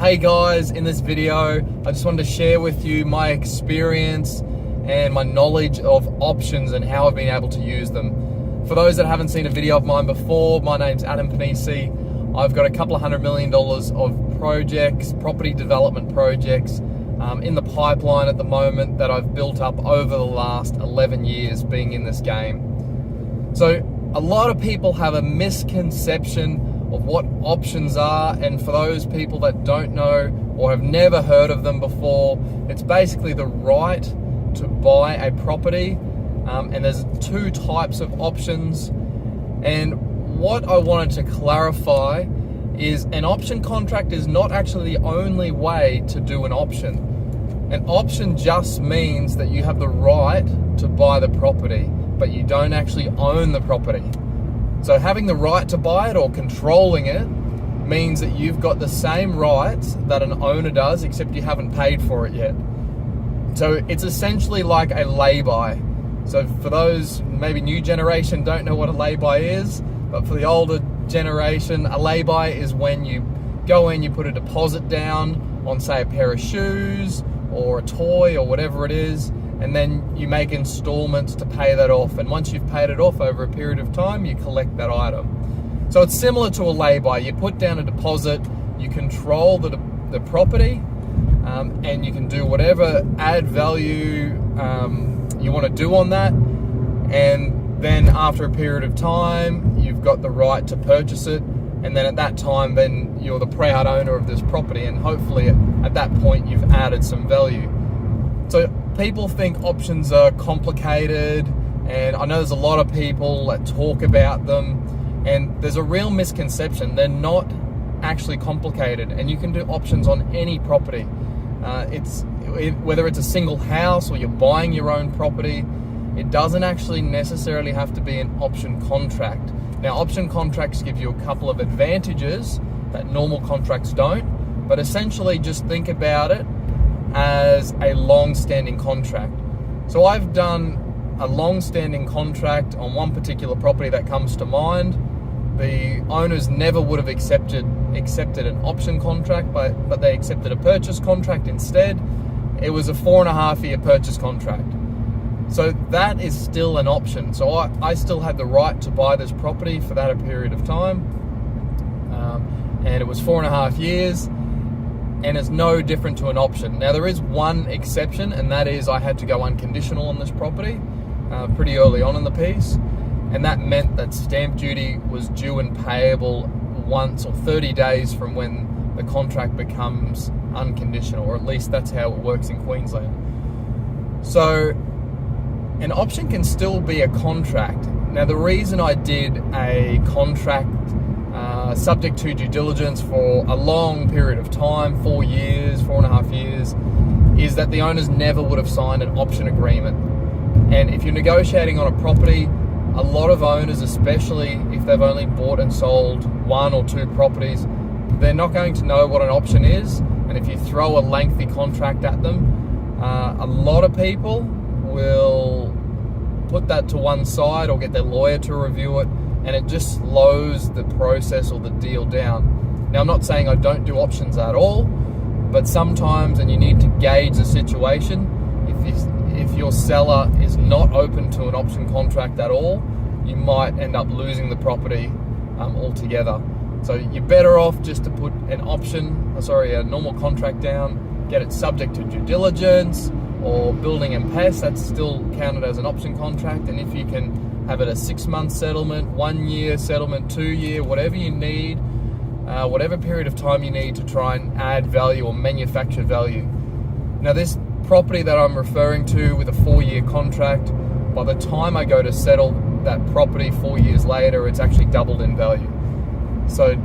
Hey guys, in this video, I just wanted to share with you my experience and my knowledge of options and how I've been able to use them. For those that haven't seen a video of mine before, my name's Adam Panisi. I've got a couple of $100 million of projects, property development projects in the pipeline at the moment that I've built up over the last 11 years being in this game. So a lot of people have a misconception of what options are, and for those people that don't know or have never heard of them before, it's basically the right to buy a property, and there's two types of options. And what I wanted to clarify is an option contract is not actually the only way to do an option. An option just means that you have the right to buy the property, but you don't actually own the property. So having the right to buy it or controlling it means that you've got the same rights that an owner does, except you haven't paid for it yet. So it's essentially like a lay-by. So for those maybe new generation don't know what a lay-by is, but for the older generation, a lay-by is when you go in, you put a deposit down on, say, a pair of shoes or a toy or whatever it is, and then you make installments to pay that off. And once you've paid it off over a period of time, you collect that item. So it's similar to a lay-by. You put down a deposit, you control the property, and you can do whatever add value you want to do on that. And then after a period of time, you've got the right to purchase it. And then at that time, then you're the proud owner of this property. And hopefully at that point, you've added some value. So people think options are complicated, and I know there's a lot of people that talk about them, and there's a real misconception. They're not actually complicated, and you can do options on any property. Whether it's a single house or you're buying your own property, it doesn't actually necessarily have to be an option contract. Now, option contracts give you a couple of advantages that normal contracts don't, but essentially just think about it as a long-standing contract. So I've done a long-standing contract on one particular property that comes to mind. The owners never would have accepted an option contract, but they accepted a purchase contract instead. It was a 4.5-year purchase contract. So that is still an option. So I still had the right to buy this property for that period of time, and it was 4.5 years. And it's no different to an option. Now, there is one exception, and that is I had to go unconditional on this property pretty early on in the piece, and that meant that stamp duty was due and payable once or 30 days from when the contract becomes unconditional, or at least that's how it works in Queensland. So an option can still be a contract. Now, the reason I did a contract subject to due diligence for a long period of time, 4 years, 4.5 years, is that the owners never would have signed an option agreement. And if you're negotiating on a property, a lot of owners, especially if they've only bought and sold 1 or 2 properties, they're not going to know what an option is. And if you throw a lengthy contract at them, a lot of people will put that to one side or get their lawyer to review it, and it just slows the process or the deal down. Now, I'm not saying I don't do options at all, but sometimes, and you need to gauge the situation, if your seller is not open to an option contract at all, you might end up losing the property altogether. So you're better off just to put a normal contract down, get it subject to due diligence, or building and pests, that's still counted as an option contract. And if you can have it a 6-month settlement, 1 year settlement, 2 year, whatever you need, whatever period of time you need to try and add value or manufacture value. Now, this property that I'm referring to with a 4-year contract, by the time I go to settle that property 4 years later, it's actually doubled in value. So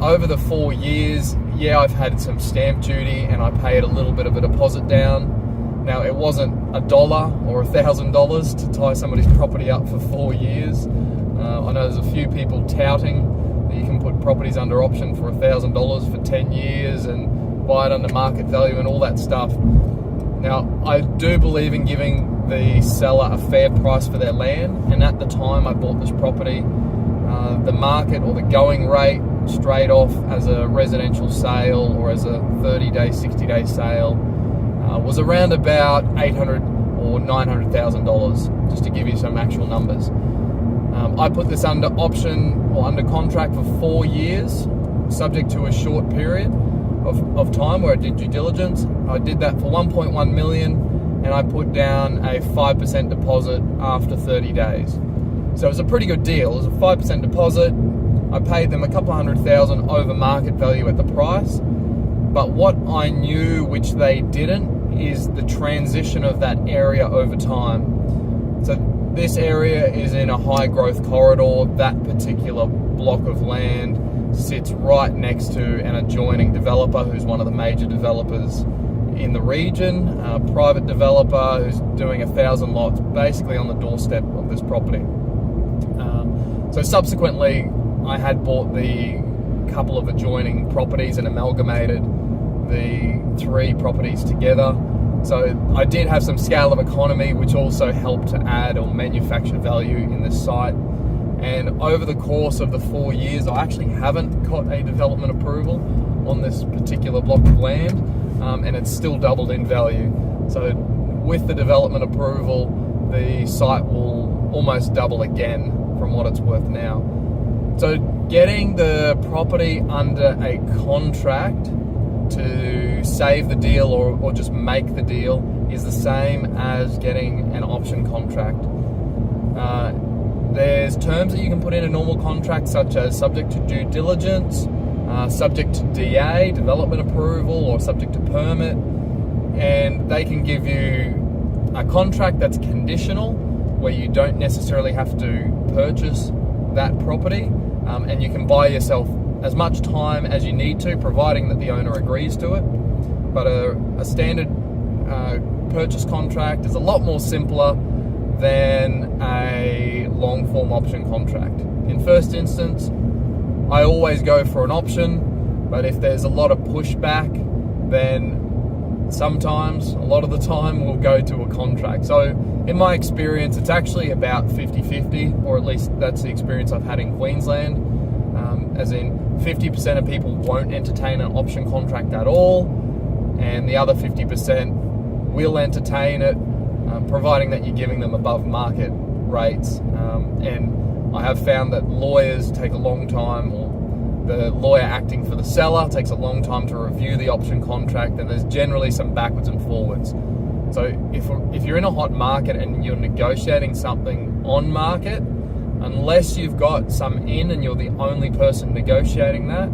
over the 4 years, yeah, I've had some stamp duty and I paid a little bit of a deposit down. Now, it wasn't $1 or $1,000 to tie somebody's property up for 4 years. I know there's a few people touting that you can put properties under option for $1,000 for 10 years and buy it under market value and all that stuff. Now, I do believe in giving the seller a fair price for their land, and at the time I bought this property, the market or the going rate straight off as a residential sale or as a 30-day, 60-day sale was around about $800,000 or $900,000, just to give you some actual numbers. I put this under option or under contract for 4 years, subject to a short period of time where I did due diligence. I did that for 1.1 million, and I put down a 5% deposit after 30 days. So it was a pretty good deal. It was a 5% deposit. I paid them a couple $100,000 over market value at the price. But what I knew, which they didn't, is the transition of that area over time. So this area is in a high growth corridor. That particular block of land sits right next to an adjoining developer who's one of the major developers in the region, a private developer who's doing 1,000 lots basically on the doorstep of this property. So subsequently, I had bought the couple of adjoining properties and amalgamated the 3 properties together. So I did have some scale of economy, which also helped to add or manufacture value in this site. And over the course of the 4 years, I actually haven't got a development approval on this particular block of land, and it's still doubled in value. So with the development approval, the site will almost double again from what it's worth now. So getting the property under a contract to save the deal or just make the deal is the same as getting an option contract. There's terms that you can put in a normal contract, such as subject to due diligence, subject to DA, development approval, or subject to permit, and they can give you a contract that's conditional, where you don't necessarily have to purchase that property, and you can buy yourself as much time as you need to, providing that the owner agrees to it. But a standard purchase contract is a lot more simpler than a long form option contract. In first instance, I always go for an option, but if there's a lot of pushback, then sometimes, a lot of the time, we'll go to a contract. So in my experience, it's actually about 50-50, or at least that's the experience I've had in Queensland. As in 50% of people won't entertain an option contract at all, and the other 50% will entertain it, providing that you're giving them above market rates. And I have found that lawyers take a long time, or the lawyer acting for the seller takes a long time to review the option contract, and there's generally some backwards and forwards. So if you're in a hot market and you're negotiating something on market, unless you've got some in and you're the only person negotiating that,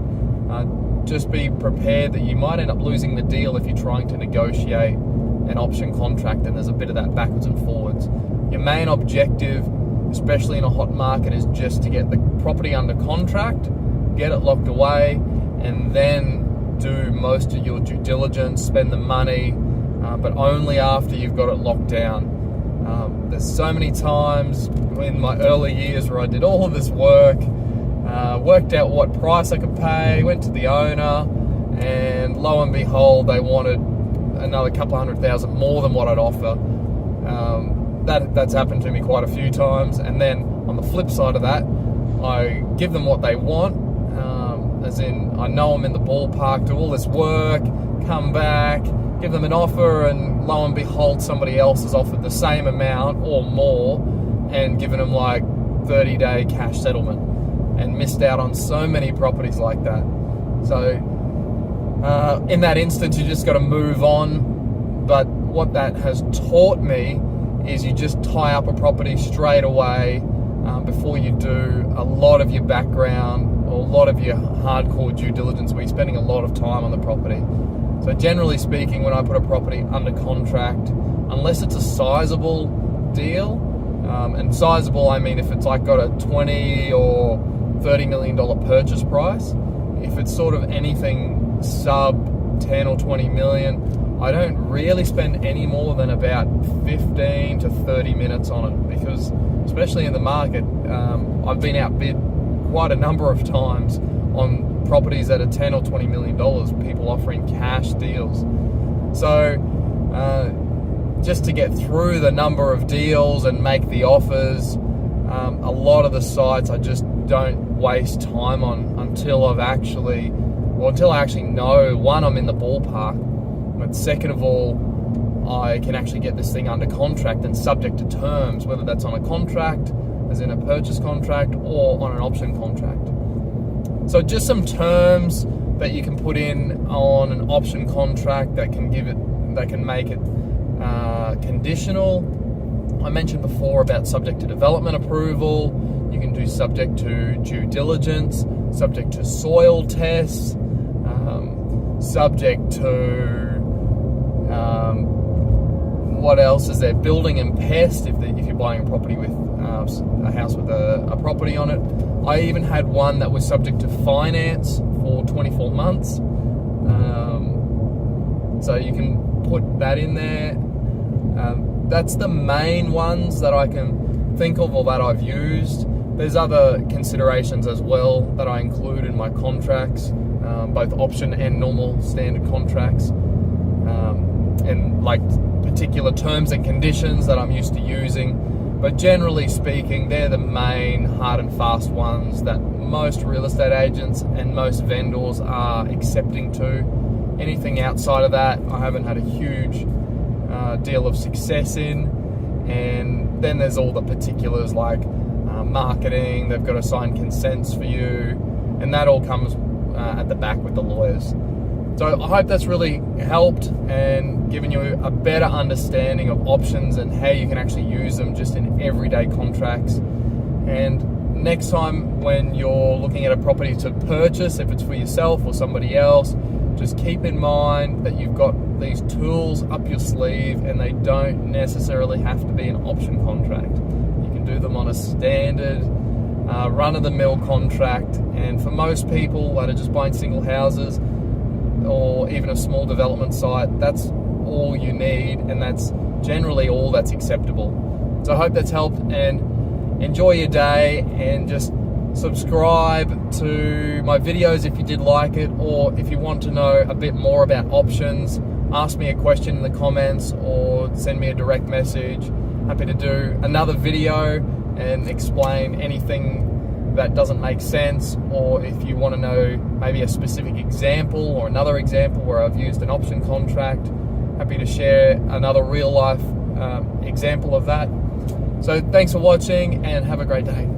just be prepared that you might end up losing the deal if you're trying to negotiate an option contract and there's a bit of that backwards and forwards. Your main objective, especially in a hot market, is just to get the property under contract, get it locked away, and then do most of your due diligence, spend the money, but only after you've got it locked down. There's so many times in my early years where I did all of this work, worked out what price I could pay, went to the owner, and lo and behold, they wanted another couple $100,000 more than what I'd offer. That's happened to me quite a few times. And then on the flip side of that, I give them what they want, as in I know I'm in the ballpark, do all this work, come back, give them an offer, and lo and behold, somebody else has offered the same amount or more and given them like 30-day cash settlement, and missed out on so many properties like that. So in that instance, you just got to move on. But what that has taught me is you just tie up a property straight away before you do a lot of your background or a lot of your hardcore due diligence, where you're spending a lot of time on the property. So generally speaking, when I put a property under contract, unless it's a sizable deal, and sizable, I mean if it's like got a $20 or $30 million purchase price, if it's sort of anything sub 10 or 20 million, I don't really spend any more than about 15 to 30 minutes on it, because especially in the market, I've been outbid quite a number of times on properties that are 10 or 20 million dollars, people offering cash deals. So just to get through the number of deals and make the offers, a lot of the sites I just don't waste time on, until I actually know, one, I'm in the ballpark, but second of all, I can actually get this thing under contract and subject to terms, whether that's on a contract, as in a purchase contract, or on an option contract. So just some terms that you can put in on an option contract that can make it conditional. I mentioned before about subject to development approval. You can do subject to due diligence, subject to soil tests, subject to what else is there? Building and pest, if you're buying a property with a house with a property on it. I even had one that was subject to finance for 24 months. So you can put that in there. That's the main ones that I can think of or that I've used. There's other considerations as well that I include in my contracts, both option and normal standard contracts, and like particular terms and conditions that I'm used to using. But generally speaking, they're the main hard and fast ones that most real estate agents and most vendors are accepting to. Anything outside of that, I haven't had a huge deal of success in. And then there's all the particulars like marketing, they've got to sign consents for you, and that all comes at the back with the lawyers. So I hope that's really helped and given you a better understanding of options and how you can actually use them just in everyday contracts. And next time when you're looking at a property to purchase, if it's for yourself or somebody else, just keep in mind that you've got these tools up your sleeve and they don't necessarily have to be an option contract. You can do them on a standard run-of-the-mill contract, and for most people that are just buying single houses or even a small development site, that's all you need, and that's generally all that's acceptable. So I hope that's helped, and enjoy your day, and just subscribe to my videos if you did like it, or if you want to know a bit more about options, ask me a question in the comments or send me a direct message. Happy to do another video and explain anything that doesn't make sense, or if you want to know maybe a specific example or another example where I've used an option contract, happy to share another real life example of that. So thanks for watching and have a great day.